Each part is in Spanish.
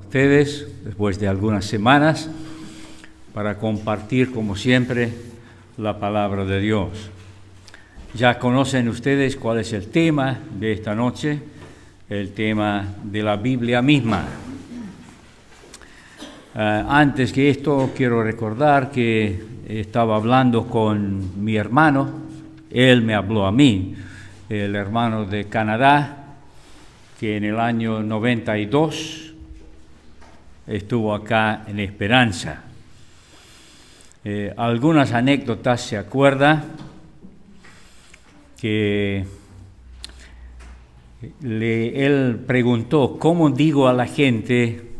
ustedes después de algunas semanas para compartir, como siempre, la palabra de Dios. Ya conocen ustedes cuál es el tema de esta noche, el tema de la Biblia misma. Antes que esto, quiero recordar que estaba hablando con mi hermano, él me habló a mí, el hermano de Canadá, que en el año 92 estuvo acá en Esperanza. Algunas anécdotas se acuerda que él preguntó, ¿cómo digo a la gente?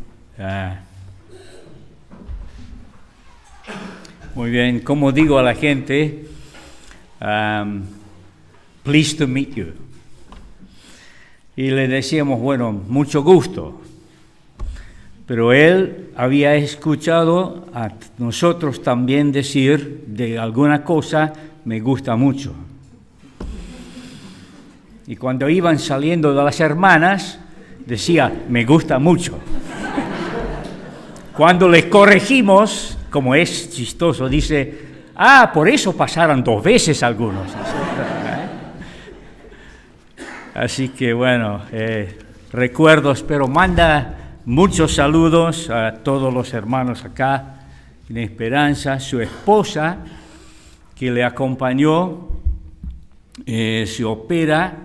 Muy bien, ¿cómo digo a la gente? Pleased to meet you. Y le decíamos, bueno, mucho gusto. Pero él había escuchado a nosotros también decir de alguna cosa, me gusta mucho. Y cuando iban saliendo de las hermanas, decía, me gusta mucho. Cuando le corregimos, como es chistoso, dice, por eso pasaron 2 veces algunos. Así que bueno, recuerdos, pero manda muchos saludos a todos los hermanos acá en Esperanza. Su esposa, que le acompañó, se opera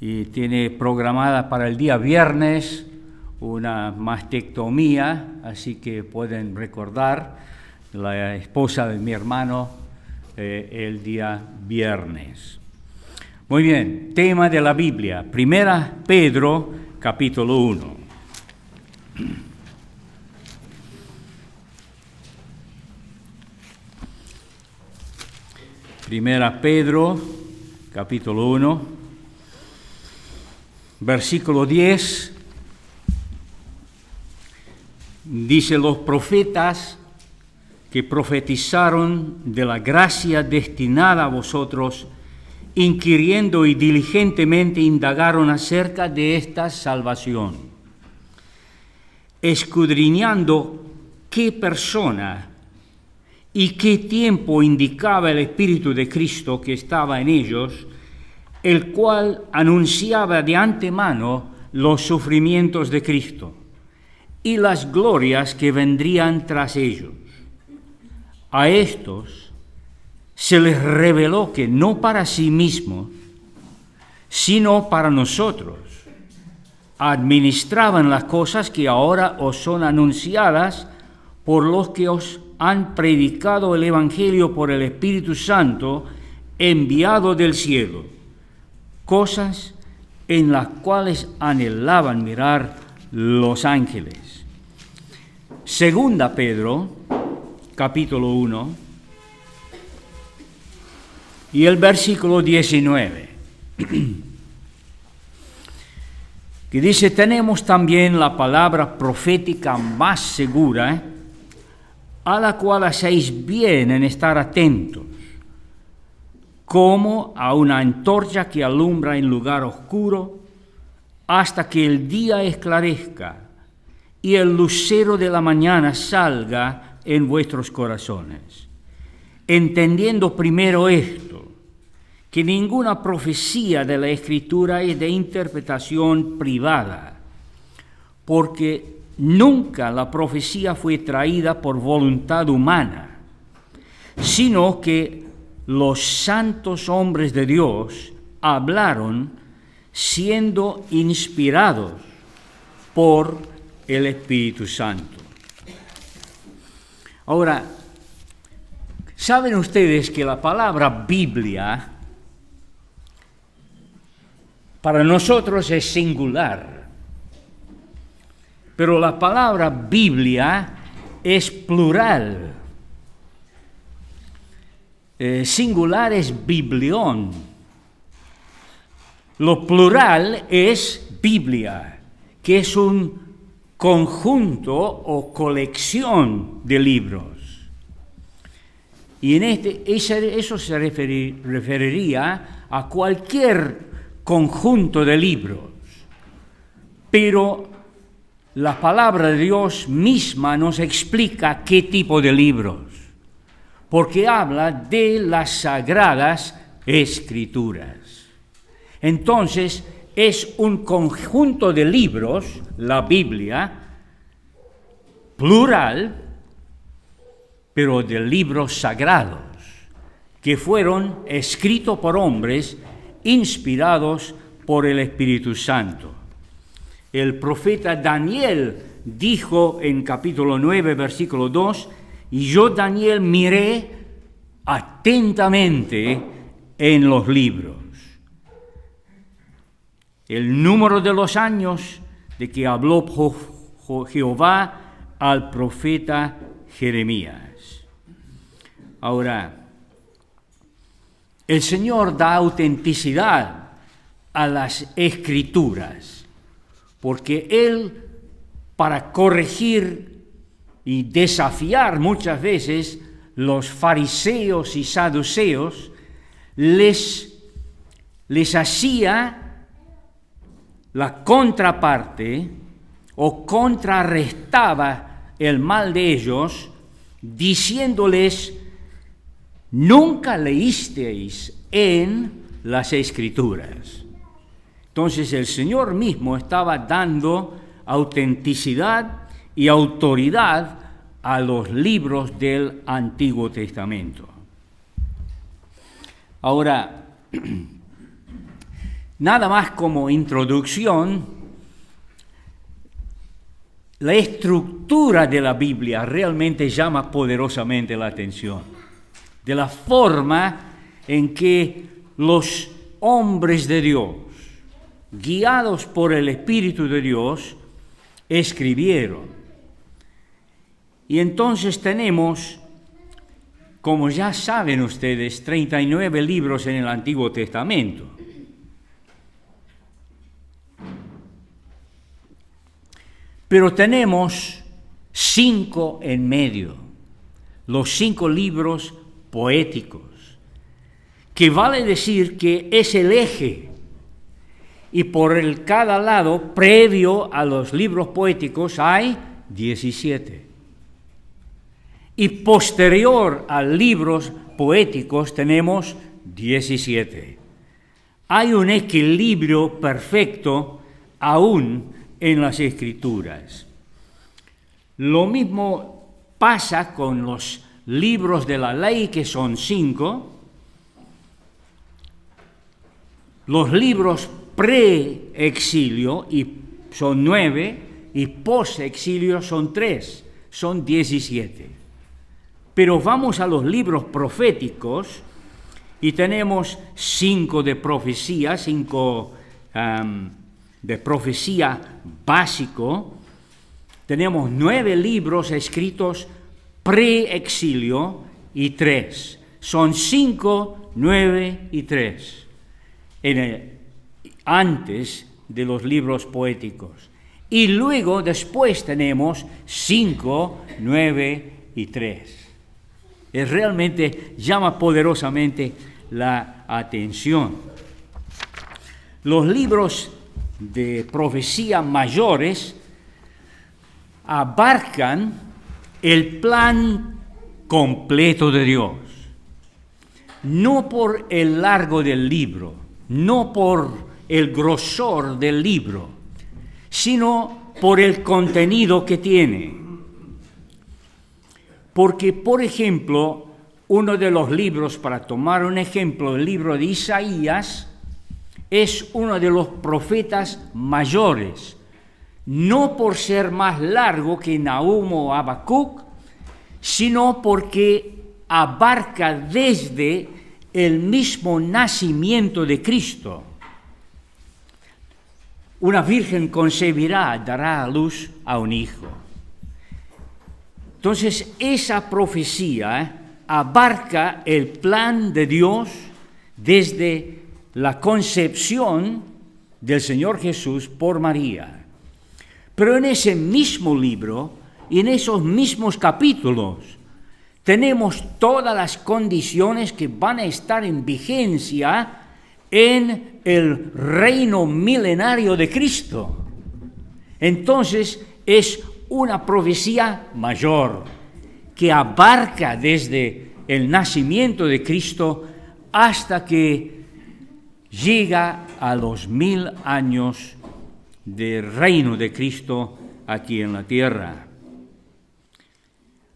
y tiene programada para el día viernes una mastectomía, así que pueden recordar la esposa de mi hermano el día viernes. Muy bien, tema de la Biblia, 1 Pedro, capítulo 1. 1 Pedro, capítulo 1, versículo 10, dice, los profetas que profetizaron de la gracia destinada a vosotros, inquiriendo y diligentemente indagaron acerca de esta salvación, escudriñando qué persona y qué tiempo indicaba el Espíritu de Cristo que estaba en ellos, el cual anunciaba de antemano los sufrimientos de Cristo y las glorias que vendrían tras ellos. A estos se les reveló que no para sí mismos, sino para nosotros, administraban las cosas que ahora os son anunciadas por los que os han predicado el Evangelio por el Espíritu Santo enviado del cielo, cosas en las cuales anhelaban mirar los ángeles. Segunda Pedro, capítulo 1, y el versículo 19, que dice, tenemos también la palabra profética más segura, a la cual hacéis bien en estar atentos, como a una antorcha que alumbra en lugar oscuro, hasta que el día esclarezca y el lucero de la mañana salga en vuestros corazones. Entendiendo primero esto, que ninguna profecía de la Escritura es de interpretación privada, porque nunca la profecía fue traída por voluntad humana, sino que los santos hombres de Dios hablaron siendo inspirados por el Espíritu Santo. Ahora, ¿saben ustedes que la palabra Biblia para nosotros es singular? Pero la palabra Biblia es plural. Singular es biblión. Lo plural es Biblia, que es un conjunto o colección de libros. Y en eso se referiría a cualquier conjunto de libros. Pero la palabra de Dios misma nos explica qué tipo de libros, porque habla de las sagradas escrituras. Entonces, es un conjunto de libros, la Biblia, plural, pero de libros sagrados, que fueron escritos por hombres inspirados por el Espíritu Santo. El profeta Daniel dijo en capítulo 9, versículo 2, y yo, Daniel, miré atentamente en los libros. El número de los años de que habló Jehová al profeta Jeremías. Ahora, el Señor da autenticidad a las Escrituras, porque Él, para corregir y desafiar muchas veces los fariseos y saduceos, les hacía la contraparte o contrarrestaba el mal de ellos, diciéndoles: nunca leísteis en las Escrituras. Entonces el Señor mismo estaba dando autenticidad y autoridad a los libros del Antiguo Testamento. Ahora, nada más como introducción, la estructura de la Biblia realmente llama poderosamente la atención, de la forma en que los hombres de Dios, guiados por el Espíritu de Dios, escribieron. Y entonces tenemos, como ya saben ustedes, 39 libros en el Antiguo Testamento. Pero tenemos 5 en medio, los 5 libros poéticos, que vale decir que es el eje, y por cada lado, previo a los libros poéticos, hay 17. Y posterior a libros poéticos tenemos 17. Hay un equilibrio perfecto aún en las Escrituras. Lo mismo pasa con los libros de la ley, que son 5, los libros pre-exilio y son 9, y post-exilio son 3, son 17. Pero vamos a los libros proféticos y tenemos 5 de profecía, 5 de profecía básico. Tenemos 9 libros escritos pre-exilio y 3. Son 5, 9 y 3. Antes de los libros poéticos. Y luego, después tenemos 5, 9 y 3. Realmente llama poderosamente la atención. Los libros de profecía mayores abarcan el plan completo de Dios, no por el largo del libro, no por el grosor del libro, sino por el contenido que tiene. Porque, por ejemplo, uno de los libros, para tomar un ejemplo, el libro de Isaías, es uno de los profetas mayores, no por ser más largo que Nahum o Habacuc, sino porque abarca desde el mismo nacimiento de Cristo. Una virgen concebirá, dará a luz a un hijo. Entonces, esa profecía abarca el plan de Dios desde la concepción del Señor Jesús por María. Pero en ese mismo libro y en esos mismos capítulos tenemos todas las condiciones que van a estar en vigencia en el reino milenario de Cristo. Entonces, es una profecía mayor que abarca desde el nacimiento de Cristo hasta que llega a los 1000 años del reino de Cristo aquí en la tierra.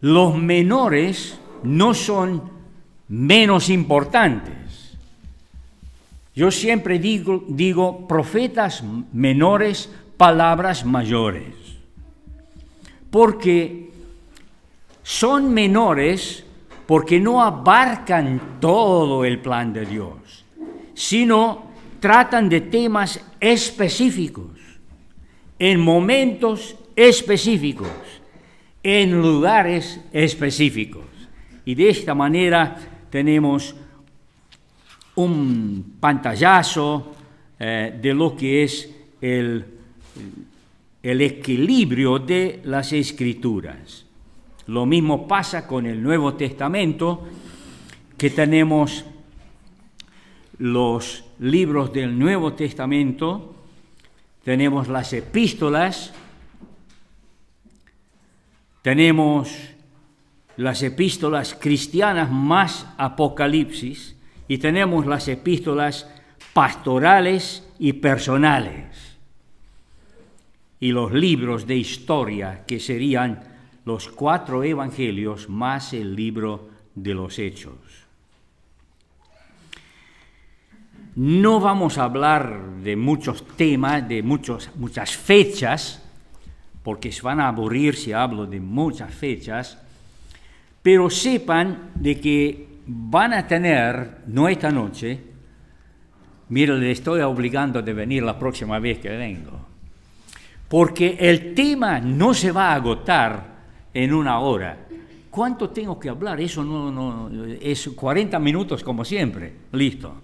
Los menores no son menos importantes. Yo siempre digo profetas menores, palabras mayores, porque son menores porque no abarcan todo el plan de Dios, sino tratan de temas específicos, en momentos específicos, en lugares específicos. Y de esta manera tenemos un pantallazo de lo que es el equilibrio de las Escrituras. Lo mismo pasa con el Nuevo Testamento, que tenemos los libros del Nuevo Testamento, tenemos las epístolas, tenemos las epístolas cristianas más Apocalipsis, y tenemos las epístolas pastorales y personales, y los libros de historia, que serían los 4 evangelios más el libro de los Hechos. No vamos a hablar de muchos temas, de muchas fechas, porque se van a aburrir si hablo de muchas fechas, pero sepan de que van a tener, no esta noche, mire, le estoy obligando de venir la próxima vez que vengo, porque el tema no se va a agotar en una hora. ¿Cuánto tengo que hablar? Eso no es 40 minutos como siempre. Listo.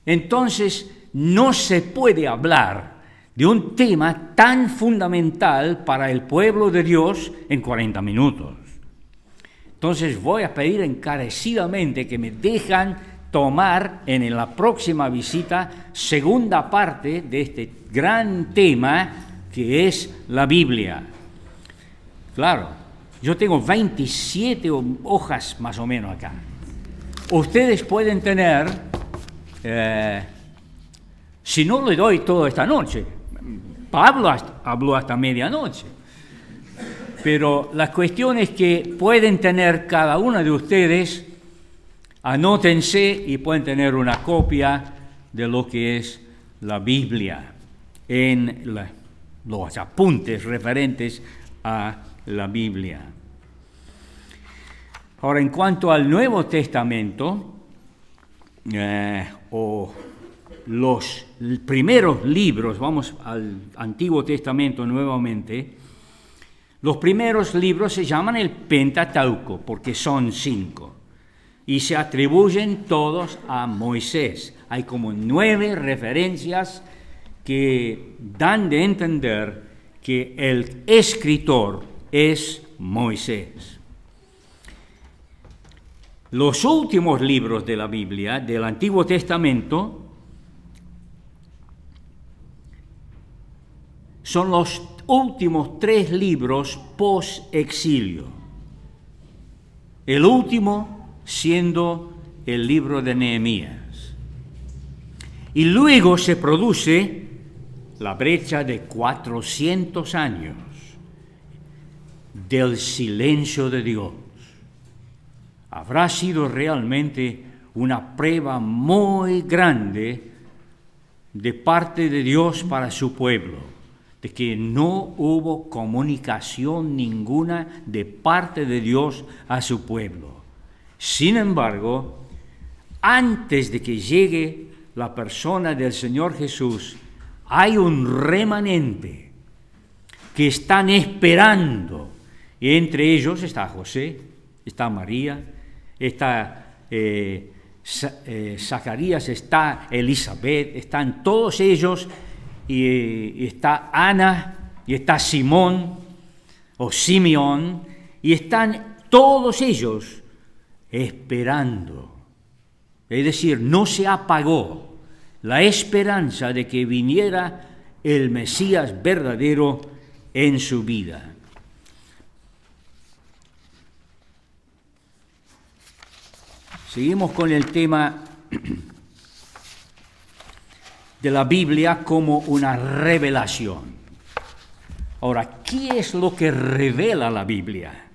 Entonces, no se puede hablar de un tema tan fundamental para el pueblo de Dios en 40 minutos. Entonces, voy a pedir encarecidamente que me dejan tomar en la próxima visita segunda parte de este gran tema que es la Biblia. Claro, yo tengo 27 hojas más o menos acá. Ustedes pueden tener, si no le doy todo esta noche, Pablo habló hasta medianoche, pero la cuestión es que pueden tener cada uno de ustedes, anótense y pueden tener una copia de lo que es la Biblia en los apuntes referentes a la Biblia. Ahora, en cuanto al Nuevo Testamento, o los primeros libros, vamos al Antiguo Testamento nuevamente, los primeros libros se llaman el Pentateuco, porque son 5, y se atribuyen todos a Moisés. Hay como 9 referencias que dan de entender que el escritor es Moisés. Los últimos libros de la Biblia, del Antiguo Testamento, son los últimos 3 libros post-exilio. El último siendo el libro de Nehemías. Y luego se produce la brecha de 400 años del silencio de Dios. Habrá sido realmente una prueba muy grande de parte de Dios para su pueblo, de que no hubo comunicación ninguna de parte de Dios a su pueblo. Sin embargo, antes de que llegue la persona del Señor Jesús, hay un remanente que están esperando. Y entre ellos está José, está María, está Zacarías, está Elizabeth, están todos ellos, y está Ana, y está Simón, o Simeón, y están todos ellos esperando. Es decir, no se apagó la esperanza de que viniera el Mesías verdadero en su vida. Seguimos con el tema de la Biblia como una revelación. Ahora, ¿qué es lo que revela la Biblia?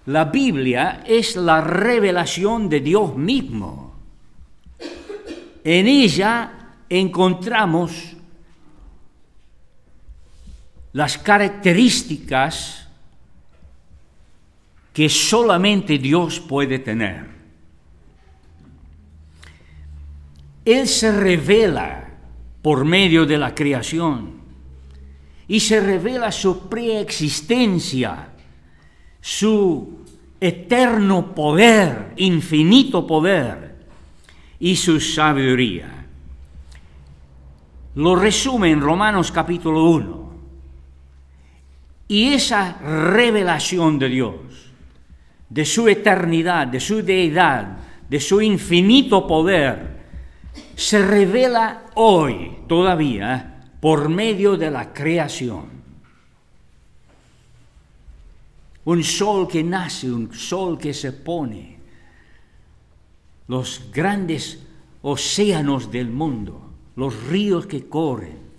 La Biblia es la revelación de Dios mismo. En ella encontramos las características que solamente Dios puede tener. Él se revela por medio de la creación y se revela su preexistencia, su eterno poder, infinito poder y su sabiduría. Lo resume en Romanos capítulo 1. Y esa revelación de Dios, de su eternidad, de su deidad, de su infinito poder, se revela hoy todavía por medio de la creación. Un sol que nace, un sol que se pone, los grandes océanos del mundo, los ríos que corren,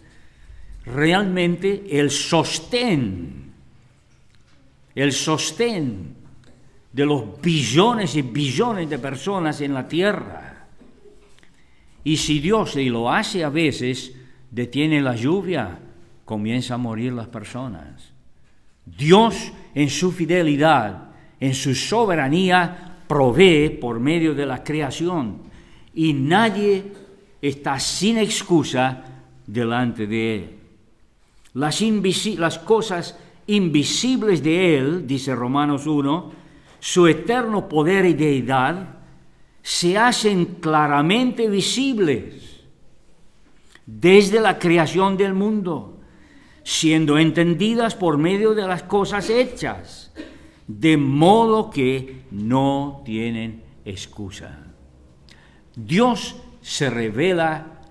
realmente el sostén de los billones y billones de personas en la tierra. Y si Dios, y lo hace a veces, detiene la lluvia, comienza a morir las personas. Dios, en su fidelidad, en su soberanía, provee por medio de la creación, y nadie está sin excusa delante de Él. Las cosas invisibles de Él, dice Romanos 1, su eterno poder y deidad, se hacen claramente visibles desde la creación del mundo, siendo entendidas por medio de las cosas hechas, de modo que no tienen excusa. Dios se revela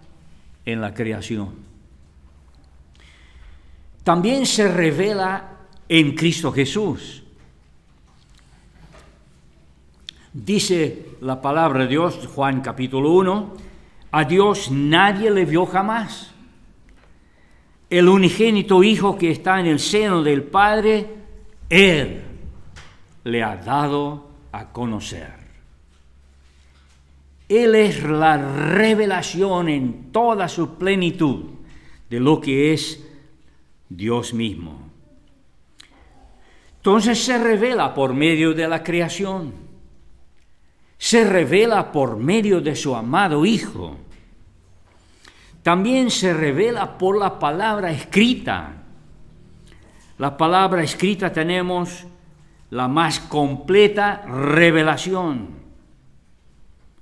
en la creación. También se revela en Cristo Jesús. Dice la palabra de Dios, Juan capítulo 1, a Dios nadie le vio jamás. El unigénito Hijo que está en el seno del Padre, Él le ha dado a conocer. Él es la revelación en toda su plenitud de lo que es Dios mismo. Entonces se revela por medio de la creación, se revela por medio de su amado Hijo, también se revela por la palabra escrita. La palabra escrita tenemos la más completa revelación.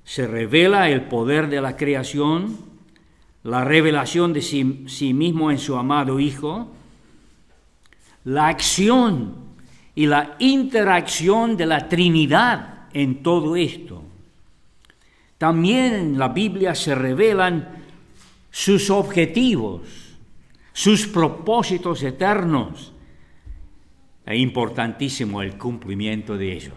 Se revela el poder de la creación, la revelación de sí mismo en su amado Hijo, la acción y la interacción de la Trinidad en todo esto. También en la Biblia se revelan sus objetivos, sus propósitos eternos, e importantísimo el cumplimiento de ellos.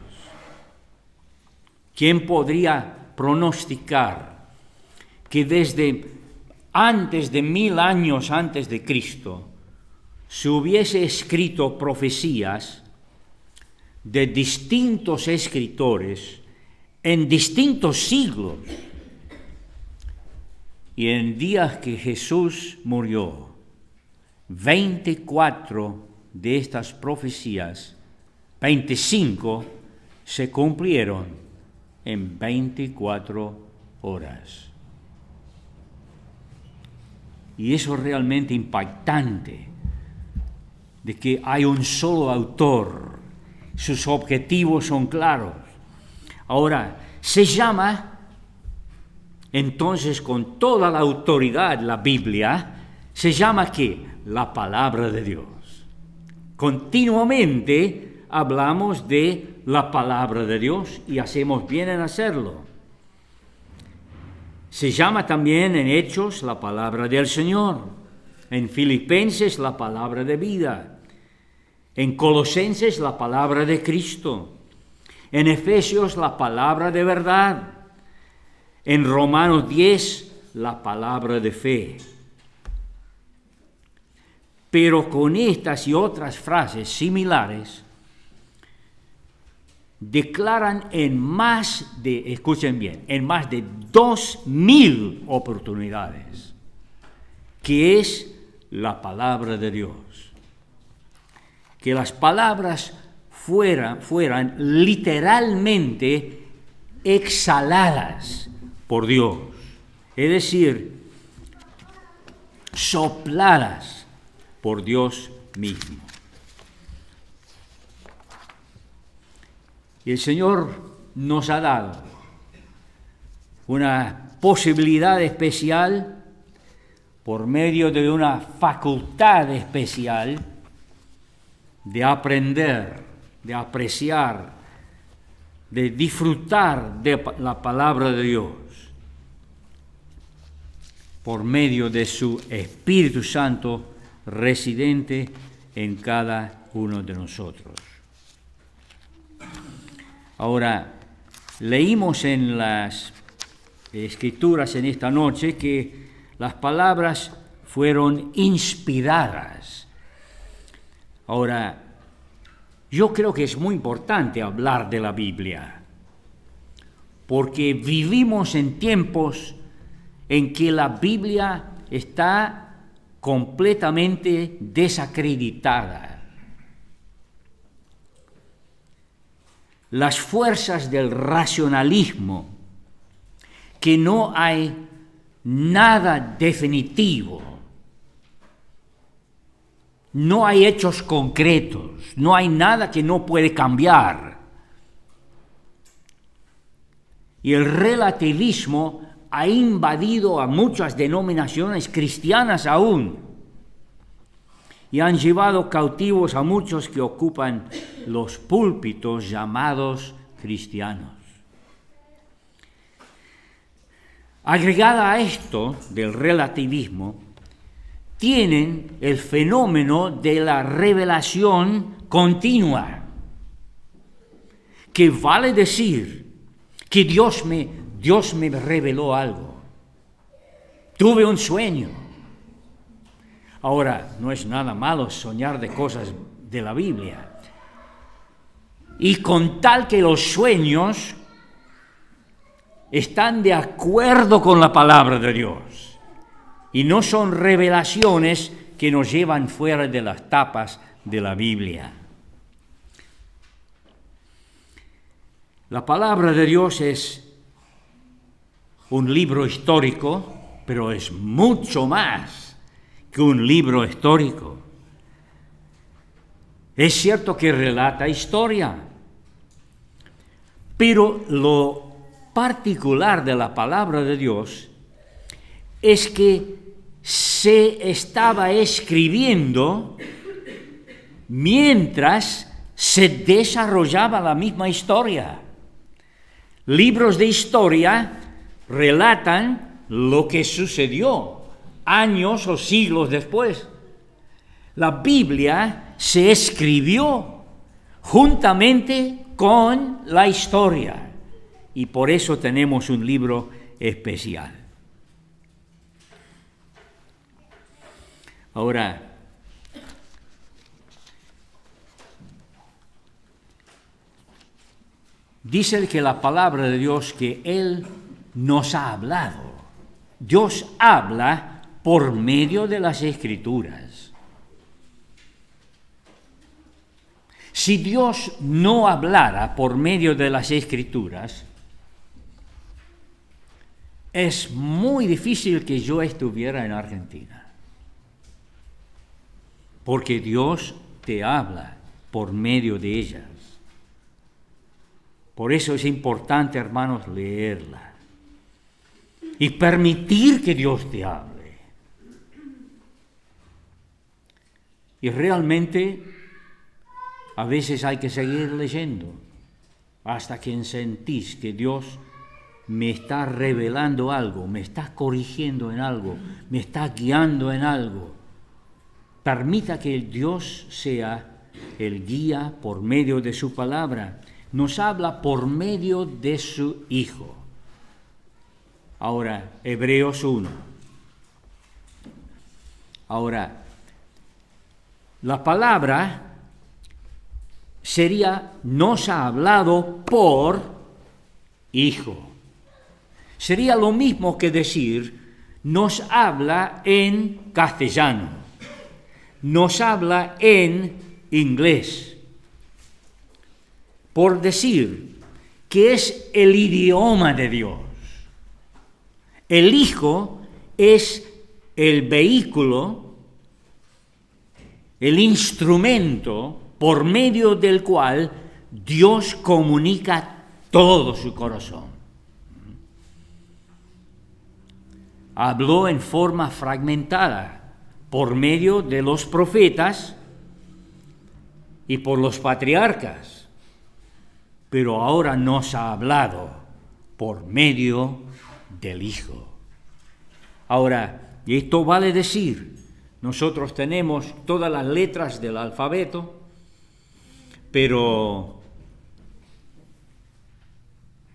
¿Quién podría pronosticar que desde antes de 1000 años antes de Cristo se hubiese escrito profecías de distintos escritores en distintos siglos? Y en días que Jesús murió, 24 de estas profecías, 25 se cumplieron en 24 horas. Y eso es realmente impactante, de que hay un solo autor, sus objetivos son claros. Ahora, se llama entonces con toda la autoridad la Biblia, se llama ¿qué? La palabra de Dios. Continuamente hablamos de la palabra de Dios y hacemos bien en hacerlo. Se llama también en Hechos la palabra del Señor. En Filipenses la palabra de vida. En Colosenses la palabra de Cristo. En Efesios la palabra de verdad. En Romanos 10 la palabra de fe. Pero con estas y otras frases similares declaran escuchen bien, en más de 2,000 oportunidades, que es la palabra de Dios. Que las palabras fueran literalmente exhaladas por Dios, es decir, sopladas por Dios mismo. Y el Señor nos ha dado una posibilidad especial por medio de una facultad especial de aprender, de apreciar, de disfrutar de la palabra de Dios por medio de su Espíritu Santo residente en cada uno de nosotros. Ahora, leímos en las Escrituras en esta noche que las palabras fueron inspiradas. Ahora, yo creo que es muy importante hablar de la Biblia, porque vivimos en tiempos en que la Biblia está completamente desacreditada. Las fuerzas del racionalismo, que no hay nada definitivo, no hay hechos concretos, no hay nada que no puede cambiar. Y el relativismo ha invadido a muchas denominaciones cristianas aún, y han llevado cautivos a muchos que ocupan los púlpitos llamados cristianos. Agregada a esto del relativismo, tienen el fenómeno de la revelación continua, que vale decir que Dios me reveló algo. Tuve un sueño. Ahora, no es nada malo soñar de cosas de la Biblia. Y con tal que los sueños están de acuerdo con la palabra de Dios y no son revelaciones que nos llevan fuera de las tapas de la Biblia. La palabra de Dios es un libro histórico, pero es mucho más que un libro histórico. Es cierto que relata historia, pero lo particular de la palabra de Dios es que se estaba escribiendo mientras se desarrollaba la misma historia. Libros de historia relatan lo que sucedió años o siglos después. La Biblia se escribió juntamente con la historia y por eso tenemos un libro especial. Ahora, dice que la palabra de Dios que Él nos ha hablado. Dios habla por medio de las Escrituras. Si Dios no hablara por medio de las Escrituras, es muy difícil que yo estuviera en Argentina. Porque Dios te habla por medio de ellas. Por eso es importante, hermanos, leerla y permitir que Dios te hable. Y realmente a veces hay que seguir leyendo hasta que sentís que Dios me está revelando algo, me está corrigiendo en algo, me está guiando en algo. permita que el Dios sea el guía por medio de su palabra. Nos habla por medio de su Hijo. Ahora, Hebreos 1. Ahora, la palabra sería, nos ha hablado por Hijo. Sería lo mismo que decir, nos habla en castellano, nos habla en inglés. Por decir que es el idioma de Dios. El Hijo es el vehículo, el instrumento por medio del cual Dios comunica todo su corazón. Habló en forma fragmentada por medio de los profetas y por los patriarcas, pero ahora nos ha hablado por medio del Hijo. Ahora, y esto vale decir, nosotros tenemos todas las letras del alfabeto, pero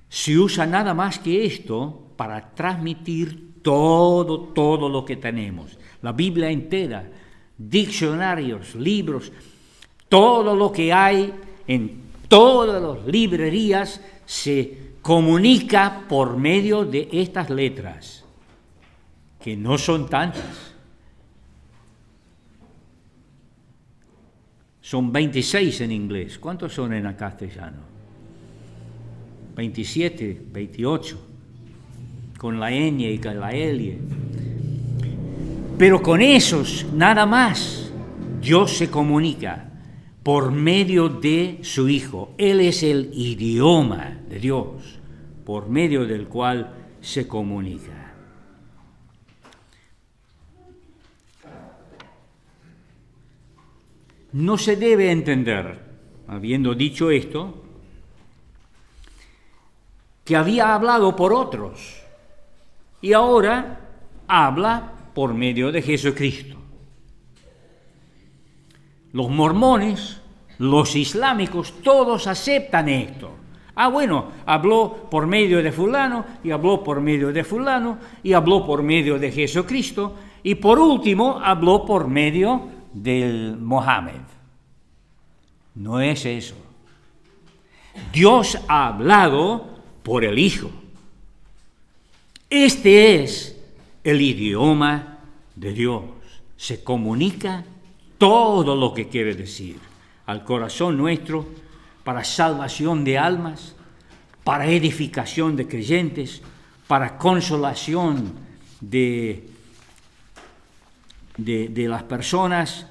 se usa nada más que esto para transmitir todo lo que tenemos. La Biblia entera, diccionarios, libros, todo lo que hay en todas las librerías se comunica por medio de estas letras, que no son tantas. Son 26 en inglés. ¿Cuántos son en el castellano? 27, 28, con la ñ y con la L. Pero con esos, nada más, Dios se comunica por medio de su Hijo. Él es el idioma de Dios, por medio del cual se comunica. No se debe entender, habiendo dicho esto, que había hablado por otros y ahora habla por medio de Jesucristo. Los mormones, los islámicos, todos aceptan esto. Bueno, habló por medio de fulano, y habló por medio de fulano, y habló por medio de Jesucristo, y por último habló por medio del Mohammed. No es eso. Dios ha hablado por el Hijo. Este es el idioma de Dios. Se comunica todo lo que quiere decir al corazón nuestro para salvación de almas, para edificación de creyentes, para consolación de las personas.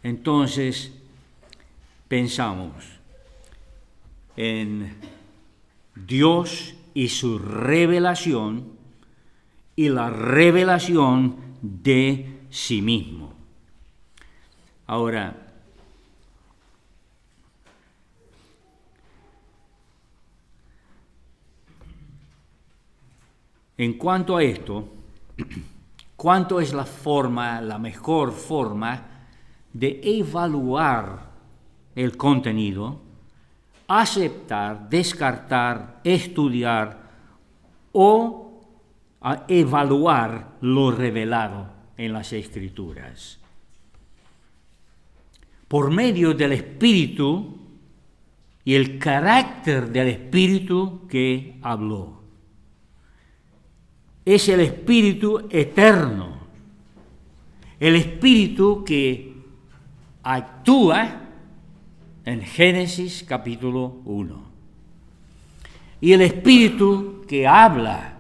Entonces, pensamos en Dios y su revelación y la revelación de sí mismo. Ahora, en cuanto a esto, ¿cuánto es la mejor forma de evaluar el contenido, aceptar, descartar, estudiar o evaluar lo revelado en las Escrituras? Por medio del Espíritu y el carácter del Espíritu que habló. Es el Espíritu eterno, el Espíritu que actúa en Génesis capítulo 1, y el Espíritu que habla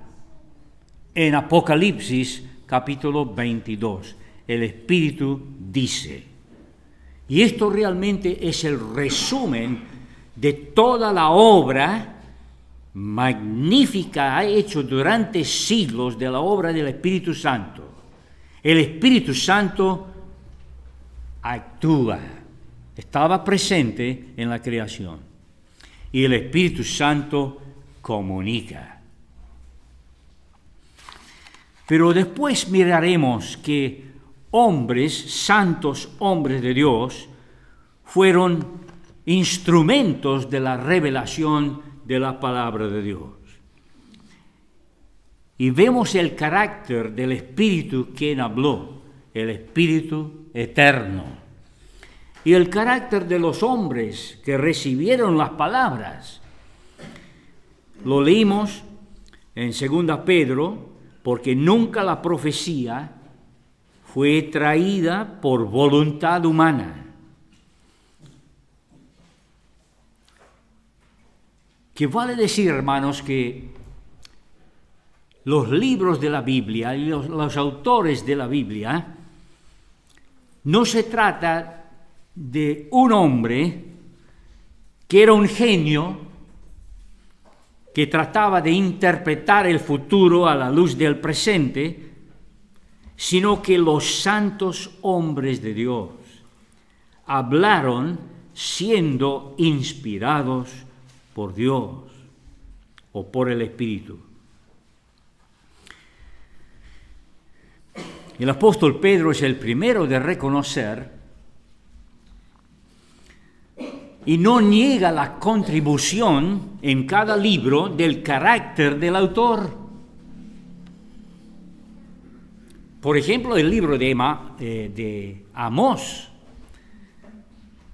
en Apocalipsis capítulo 22. El Espíritu dice. Y esto realmente es el resumen de toda la obra magnífica ha hecho durante siglos de la obra del Espíritu Santo. El Espíritu Santo actúa, estaba presente en la creación, y el Espíritu Santo comunica. Pero después miraremos que hombres, santos hombres de Dios, fueron instrumentos de la revelación de la palabra de Dios. Y vemos el carácter del Espíritu quien habló, el Espíritu eterno. Y el carácter de los hombres que recibieron las palabras. Lo leímos en 2 Pedro, porque nunca la profecía fue traída por voluntad humana. Que vale decir, hermanos, que los libros de la Biblia y los autores de la Biblia, no se trata de un hombre que era un genio que trataba de interpretar el futuro a la luz del presente, sino que los santos hombres de Dios hablaron siendo inspirados por Dios o por el Espíritu. El apóstol Pedro es el primero de reconocer y no niega la contribución en cada libro del carácter del autor. Por ejemplo, el libro de Amós.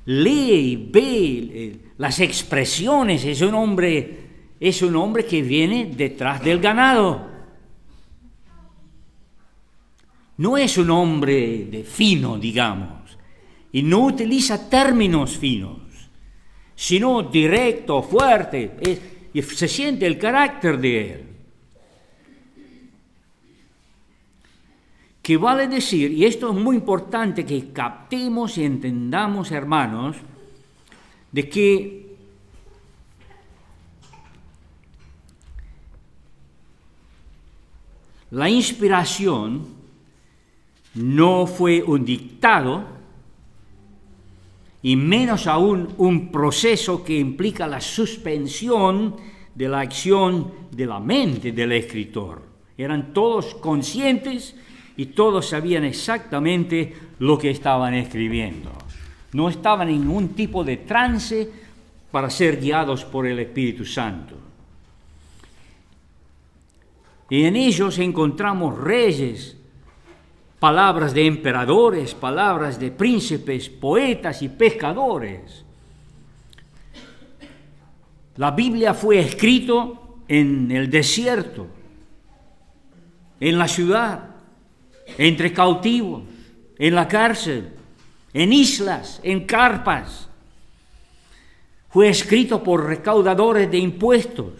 Lee y ve las expresiones, es un hombre que viene detrás del ganado. No es un hombre de fino, digamos, y no utiliza términos finos, sino directo, fuerte, y se siente el carácter de él. Que vale decir, y esto es muy importante que captemos y entendamos, hermanos, de que la inspiración no fue un dictado, y menos aún un proceso que implica la suspensión de la acción de la mente del escritor. Eran todos conscientes y todos sabían exactamente lo que estaban escribiendo. No estaban en ningún tipo de trance para ser guiados por el Espíritu Santo. Y en ellos encontramos reyes, palabras de emperadores, palabras de príncipes, poetas y pescadores. La Biblia fue escrito en el desierto, en la ciudad, entre cautivos, en la cárcel, en islas, en carpas. Fue escrito por recaudadores de impuestos,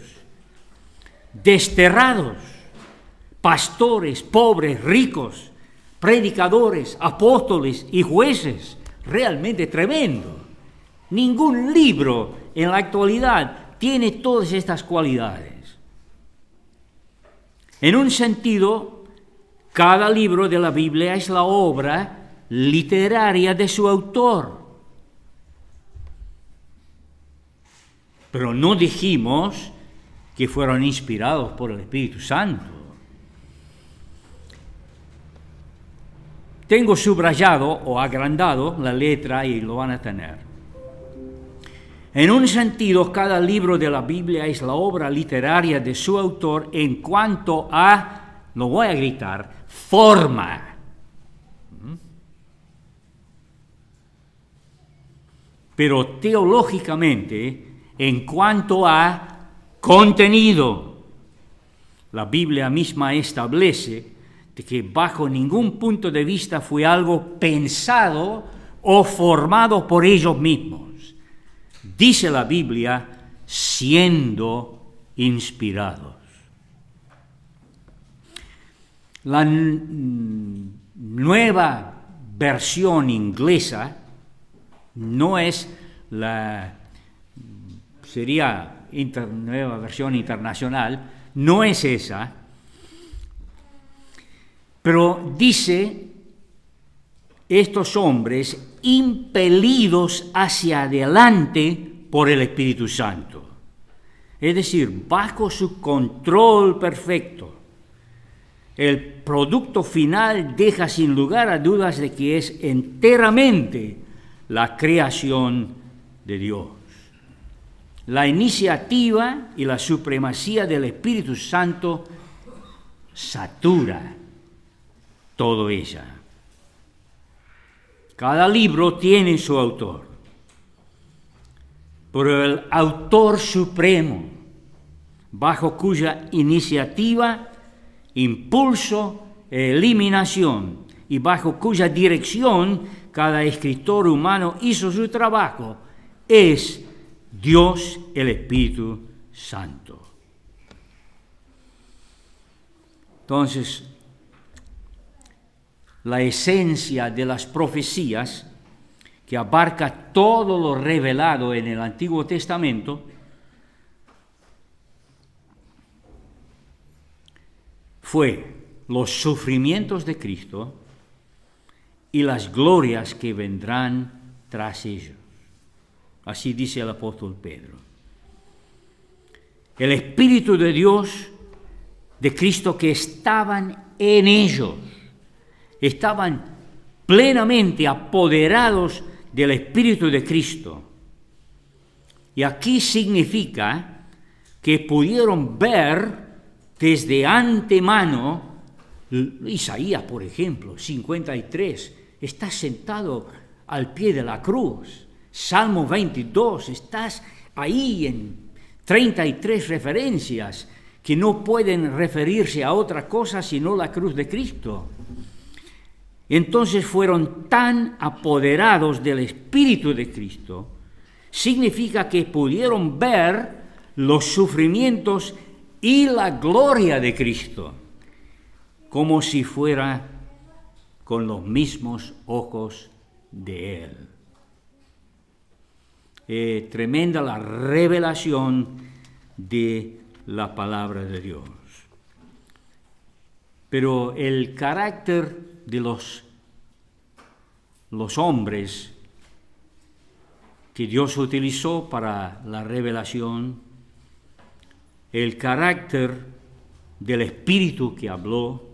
desterrados, pastores, pobres, ricos, predicadores, apóstoles y jueces. Realmente tremendo. Ningún libro en la actualidad tiene todas estas cualidades. En un sentido, cada libro de la Biblia es la obra literaria de su autor. Pero no dijimos que fueron inspirados por el Espíritu Santo. Tengo subrayado o agrandado la letra y lo van a tener. En un sentido, cada libro de la Biblia es la obra literaria de su autor en cuanto a, lo voy a gritar, forma. Pero teológicamente, en cuanto a contenido, la Biblia misma establece de que bajo ningún punto de vista fue algo pensado o formado por ellos mismos. Dice la Biblia, siendo inspirados. La nueva versión inglesa no es nueva versión internacional, no es esa, pero dice, estos hombres impelidos hacia adelante por el Espíritu Santo. Es decir, bajo su control perfecto. el producto final deja sin lugar a dudas de que es enteramente la creación de Dios. La iniciativa y la supremacía del Espíritu Santo satura todo ella. Cada libro tiene su autor, pero el autor supremo, bajo cuya iniciativa, impulso e eliminación y bajo cuya dirección cada escritor humano hizo su trabajo, es Dios el Espíritu Santo. Entonces, la esencia de las profecías, que abarca todo lo revelado en el Antiguo Testamento, fue los sufrimientos de Cristo y las glorias que vendrán tras ellos. Así dice el apóstol Pedro. El Espíritu de Dios, de Cristo, que estaban en ellos, estaban plenamente apoderados del Espíritu de Cristo. Y aquí significa que pudieron ver desde antemano, Isaías, por ejemplo, 53, está sentado al pie de la cruz. Salmo 22, estás ahí en 33 referencias que no pueden referirse a otra cosa sino la cruz de Cristo. Entonces fueron tan apoderados del Espíritu de Cristo, significa que pudieron ver los sufrimientos y la gloria de Cristo, como si fuera con los mismos ojos de Él. Tremenda la revelación de la palabra de Dios. Pero el carácter de los hombres que Dios utilizó para la revelación, el carácter del Espíritu que habló,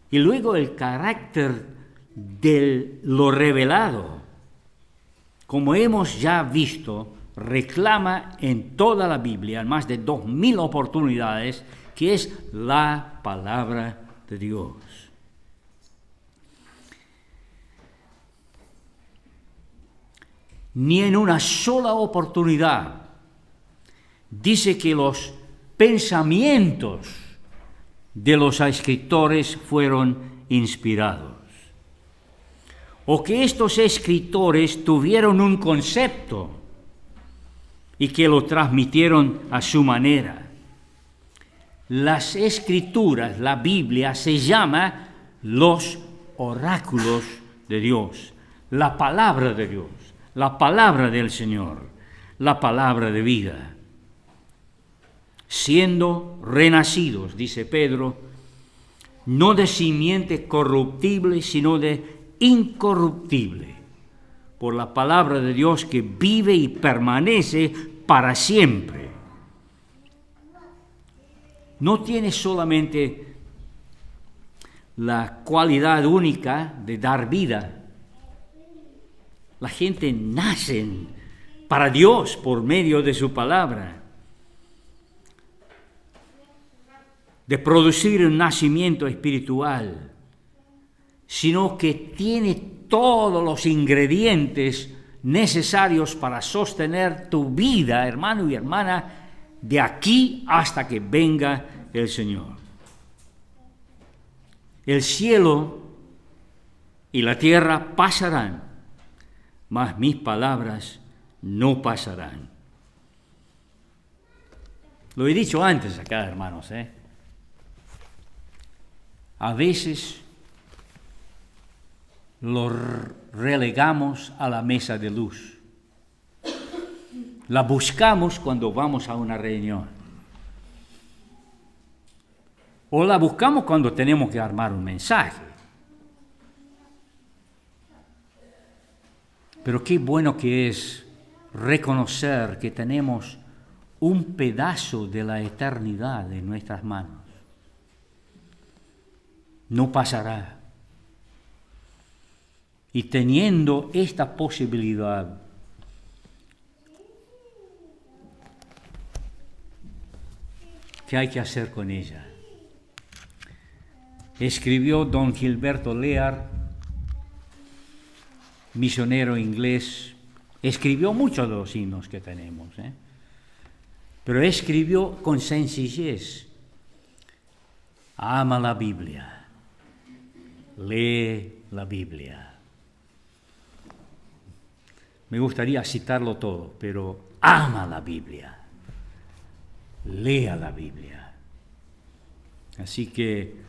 y luego el carácter de lo revelado, como hemos ya visto, reclama en toda la Biblia, en más de 2000 oportunidades, que es la palabra de Dios. Ni en una sola oportunidad dice que los pensamientos de los escritores fueron inspirados, o que estos escritores tuvieron un concepto y que lo transmitieron a su manera. Las escrituras, la Biblia, se llama los oráculos de Dios, la palabra de Dios, la palabra del Señor, la palabra de vida. Siendo renacidos, dice Pedro, no de simiente corruptible, sino de incorruptible, por la palabra de Dios que vive y permanece para siempre. No tiene solamente la cualidad única de dar vida. La gente nace para Dios por medio de su palabra, de producir un nacimiento espiritual, sino que tiene todos los ingredientes necesarios para sostener tu vida, hermano y hermana, de aquí hasta que venga el Señor. El cielo y la tierra pasarán, mas mis palabras no pasarán. Lo he dicho antes acá, hermanos, A veces lo relegamos a la mesa de luz. La buscamos cuando vamos a una reunión. O la buscamos cuando tenemos que armar un mensaje. Pero qué bueno que es reconocer que tenemos un pedazo de la eternidad en nuestras manos. no pasará. Y teniendo esta posibilidad, ¿qué hay que hacer con ella? Escribió don Gilberto Lear, misionero inglés, escribió muchos de los himnos que tenemos, pero escribió con sencillez: ama la Biblia, lee la Biblia. Me gustaría citarlo todo, pero ama la Biblia, lea la Biblia. Así que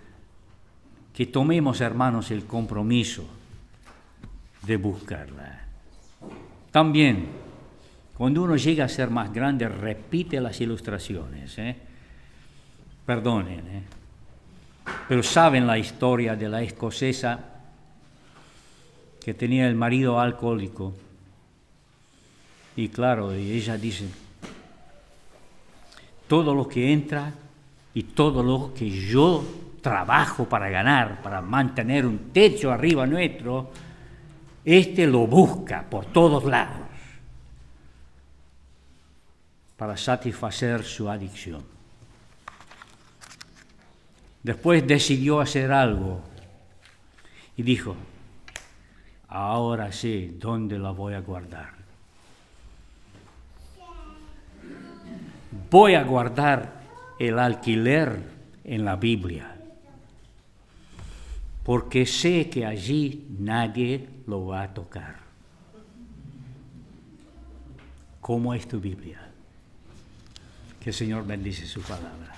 tomemos, hermanos, el compromiso de buscarla. También, cuando uno llega a ser más grande, repite las ilustraciones. Perdonen, pero saben la historia de la escocesa que tenía el marido alcohólico. Y claro, ella dice: todo lo que entra y todo lo que yo trabajo para ganar, para mantener un techo arriba nuestro, lo busca por todos lados para satisfacer su adicción. Después decidió hacer algo y dijo: ahora sé dónde la voy a guardar. Voy a guardar el alquiler en la Biblia, porque sé que allí nadie lo va a tocar. ¿Cómo es tu Biblia? Que el Señor bendice su palabra.